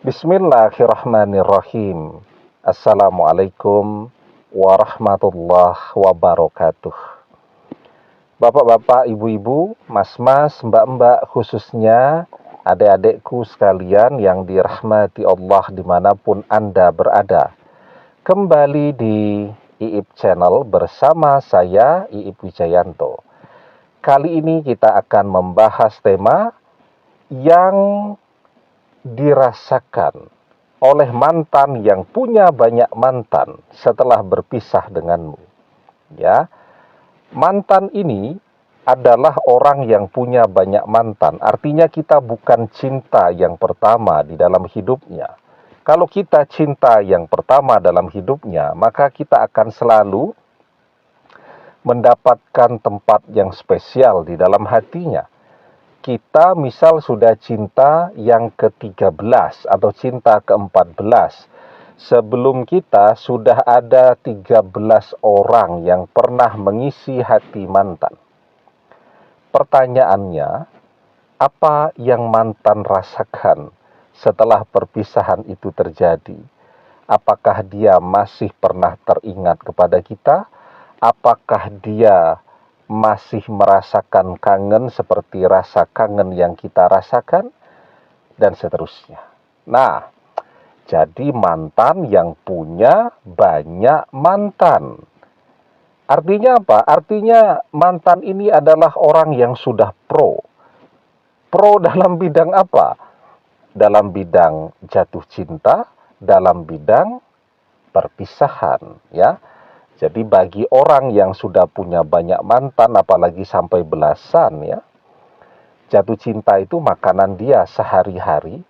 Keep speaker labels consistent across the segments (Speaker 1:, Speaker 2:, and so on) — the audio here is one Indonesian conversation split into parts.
Speaker 1: Bismillahirrahmanirrahim. Assalamualaikum warahmatullahi wabarakatuh. Bapak-bapak, ibu-ibu, mas-mas, mbak-mbak, khususnya adik-adikku sekalian yang dirahmati Allah dimanapun Anda berada. Kembali di IIP Channel bersama saya, IIP Wijayanto. Kali ini kita akan membahas tema yang dirasakan oleh mantan yang punya banyak mantan setelah berpisah denganmu. Ya, mantan ini adalah orang yang punya banyak mantan. Artinya kita bukan cinta yang pertama di dalam hidupnya. Kalau kita cinta yang pertama dalam hidupnya, maka kita akan selalu mendapatkan tempat yang spesial di dalam hatinya. Kita misal sudah cinta yang ke-13 atau cinta ke-14. Sebelum kita sudah ada 13 orang yang pernah mengisi hati mantan. Pertanyaannya, apa yang mantan rasakan setelah perpisahan itu terjadi? Apakah dia masih pernah teringat kepada kita? Apakah dia masih merasakan kangen seperti rasa kangen yang kita rasakan, dan seterusnya. Nah, jadi mantan yang punya banyak mantan. Artinya apa? Artinya mantan ini adalah orang yang sudah pro. Pro dalam bidang apa? Dalam bidang jatuh cinta, dalam bidang perpisahan, ya. Jadi bagi orang yang sudah punya banyak mantan, apalagi sampai belasan ya, jatuh cinta itu makanan dia sehari-hari.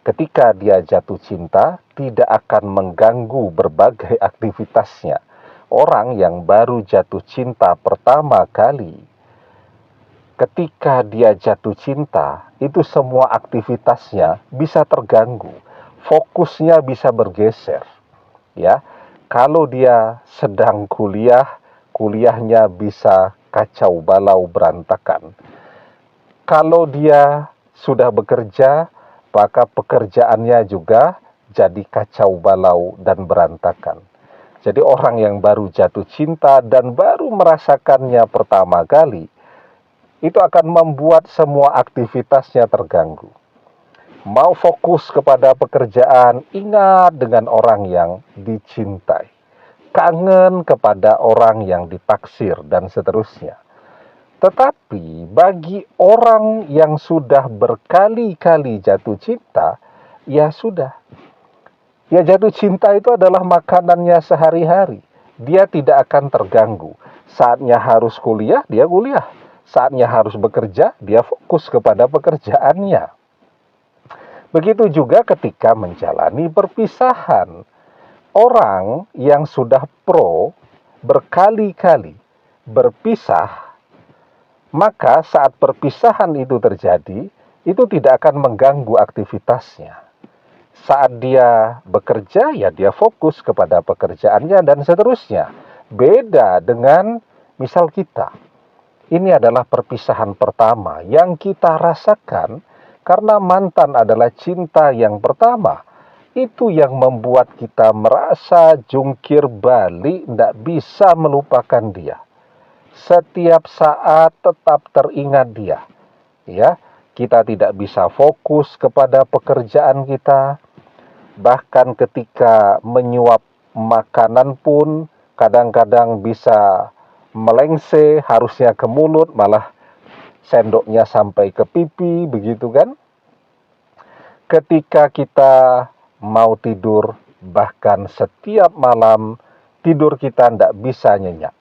Speaker 1: Ketika dia jatuh cinta, tidak akan mengganggu berbagai aktivitasnya. Orang yang baru jatuh cinta pertama kali, ketika dia jatuh cinta, itu semua aktivitasnya bisa terganggu. Fokusnya bisa bergeser. Ya, kalau dia sedang kuliah, kuliahnya bisa kacau balau berantakan. Kalau dia sudah bekerja, maka pekerjaannya juga jadi kacau balau dan berantakan. Jadi orang yang baru jatuh cinta dan baru merasakannya pertama kali, itu akan membuat semua aktivitasnya terganggu. Mau fokus kepada pekerjaan, ingat dengan orang yang dicintai. Kangen kepada orang yang ditaksir, dan seterusnya. Tetapi bagi orang yang sudah berkali-kali jatuh cinta, ya sudah. Ya, jatuh cinta itu adalah makanannya sehari-hari. Dia tidak akan terganggu. Saatnya harus kuliah, dia kuliah. Saatnya harus bekerja, dia fokus kepada pekerjaannya. Begitu juga ketika menjalani perpisahan. Orang yang sudah pro berkali-kali berpisah, maka saat perpisahan itu terjadi, itu tidak akan mengganggu aktivitasnya. Saat dia bekerja, ya dia fokus kepada pekerjaannya dan seterusnya. Beda dengan misal kita. Ini adalah perpisahan pertama yang kita rasakan. Karena mantan adalah cinta yang pertama. Itu yang membuat kita merasa jungkir balik, tidak bisa melupakan dia. Setiap saat tetap teringat dia. Ya, kita tidak bisa fokus kepada pekerjaan kita. Bahkan ketika menyuap makanan pun kadang-kadang bisa melengse, harusnya ke mulut, malah sendoknya sampai ke pipi, begitu kan? Ketika kita mau tidur, bahkan setiap malam tidur kita tidak bisa nyenyak.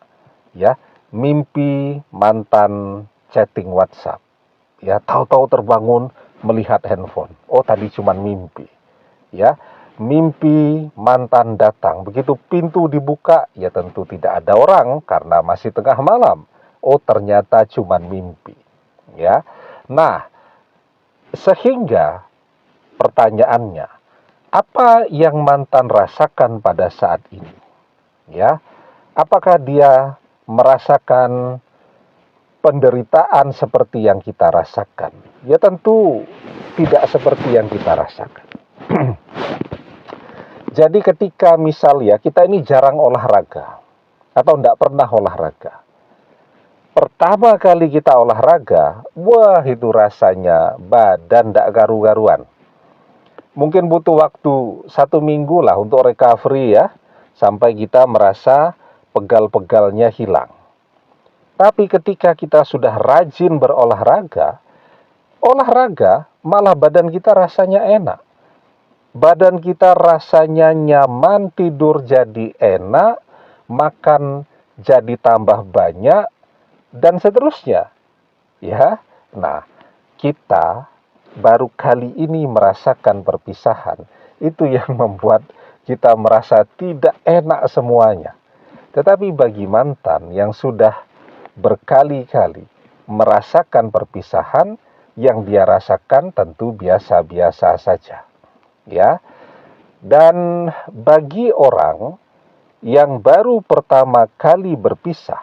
Speaker 1: Ya, mimpi mantan chatting WhatsApp. Ya, tahu-tahu terbangun melihat handphone. Oh, tadi cuma mimpi. Ya, mimpi mantan datang. Begitu pintu dibuka, ya tentu tidak ada orang karena masih tengah malam. Oh, ternyata cuma mimpi. Ya, nah, sehingga pertanyaannya, apa yang mantan rasakan pada saat ini? Ya, apakah dia merasakan penderitaan seperti yang kita rasakan? Ya tentu tidak seperti yang kita rasakan. Jadi ketika misalnya kita ini jarang olahraga atau tidak pernah olahraga, pertama kali kita olahraga, wah itu rasanya badan tidak garu-garuan. Mungkin butuh waktu 1 minggu lah untuk recovery ya, sampai kita merasa pegal-pegalnya hilang. Tapi ketika kita sudah rajin berolahraga, olahraga malah badan kita rasanya enak. Badan kita rasanya nyaman, tidur jadi enak, makan jadi tambah banyak, dan seterusnya. Ya, nah kita baru kali ini merasakan perpisahan. Itu yang membuat kita merasa tidak enak semuanya. Tetapi bagi mantan yang sudah berkali-kali merasakan perpisahan, yang dia rasakan tentu biasa-biasa saja. Ya, dan bagi orang yang baru pertama kali berpisah,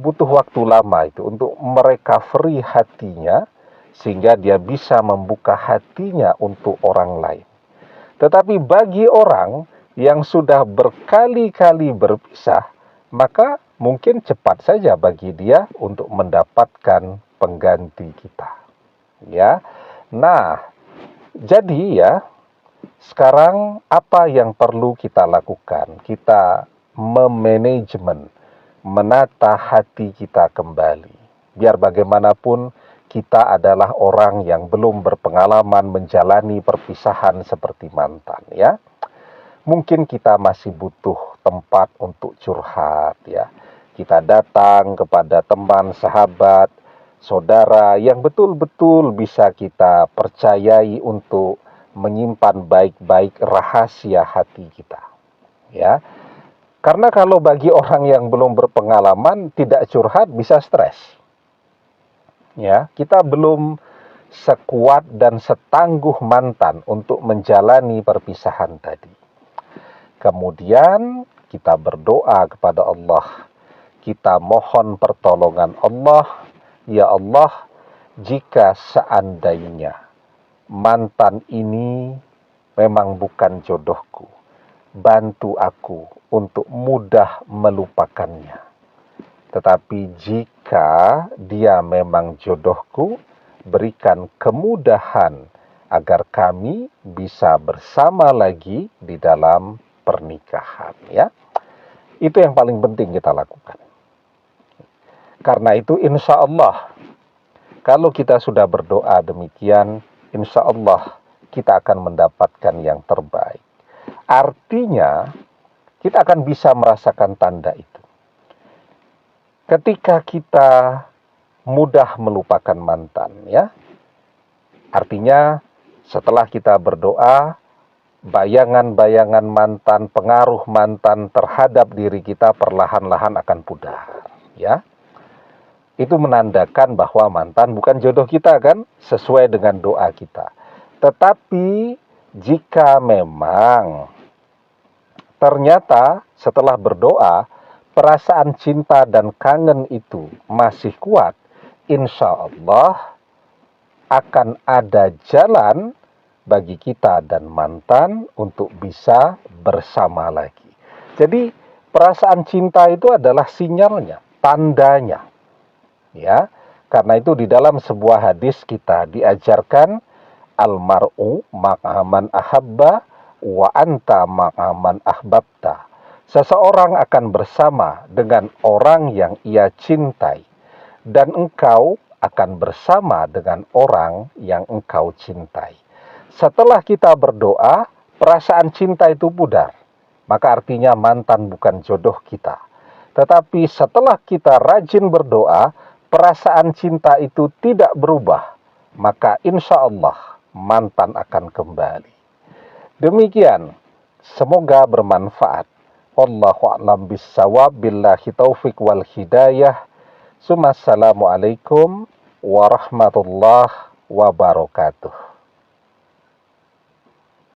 Speaker 1: butuh waktu lama itu untuk merecovery hatinya, sehingga dia bisa membuka hatinya untuk orang lain. Tetapi bagi orang yang sudah berkali-kali berpisah, maka mungkin cepat saja bagi dia untuk mendapatkan pengganti kita. Ya, nah, jadi ya, sekarang apa yang perlu kita lakukan? Kita memanajemen, menata hati kita kembali. Biar bagaimanapun kita adalah orang yang belum berpengalaman menjalani perpisahan seperti mantan ya. Mungkin kita masih butuh tempat untuk curhat ya. Kita datang kepada teman, sahabat, saudara yang betul-betul bisa kita percayai untuk menyimpan baik-baik rahasia hati kita. Ya. Karena kalau bagi orang yang belum berpengalaman, tidak curhat bisa stres. Ya, kita belum sekuat dan setangguh mantan untuk menjalani perpisahan tadi. Kemudian kita berdoa kepada Allah. Kita mohon pertolongan Allah. Ya Allah, jika seandainya mantan ini memang bukan jodohku, bantu aku untuk mudah melupakannya. Tetapi jika dia memang jodohku, berikan kemudahan agar kami bisa bersama lagi di dalam pernikahan ya. Itu yang paling penting kita lakukan. Karena itu insya Allah, kalau kita sudah berdoa demikian, insya Allah kita akan mendapatkan yang terbaik. Artinya, kita akan bisa merasakan tanda itu. Ketika kita mudah melupakan mantan, ya. Artinya, setelah kita berdoa, bayangan-bayangan mantan, pengaruh mantan terhadap diri kita perlahan-lahan akan pudar, ya. Itu menandakan bahwa mantan bukan jodoh kita kan, sesuai dengan doa kita. Tetapi jika memang ternyata setelah berdoa perasaan cinta dan kangen itu masih kuat, insya Allah akan ada jalan bagi kita dan mantan untuk bisa bersama lagi. Jadi perasaan cinta itu adalah sinyalnya, tandanya. Ya, karena itu di dalam sebuah hadis kita diajarkan almar'u ma'aman ahabba wa anta ma'aman ahbabta. Seseorang akan bersama dengan orang yang ia cintai, dan engkau akan bersama dengan orang yang engkau cintai. Setelah kita berdoa, perasaan cinta itu pudar, maka artinya mantan bukan jodoh kita. Tetapi setelah kita rajin berdoa, perasaan cinta itu tidak berubah, maka insya Allah mantan akan kembali. Demikian, semoga bermanfaat. Wallahu a'lam bissawab, billahi taufik wal hidayah. Assalamualaikum warahmatullahi wabarakatuh.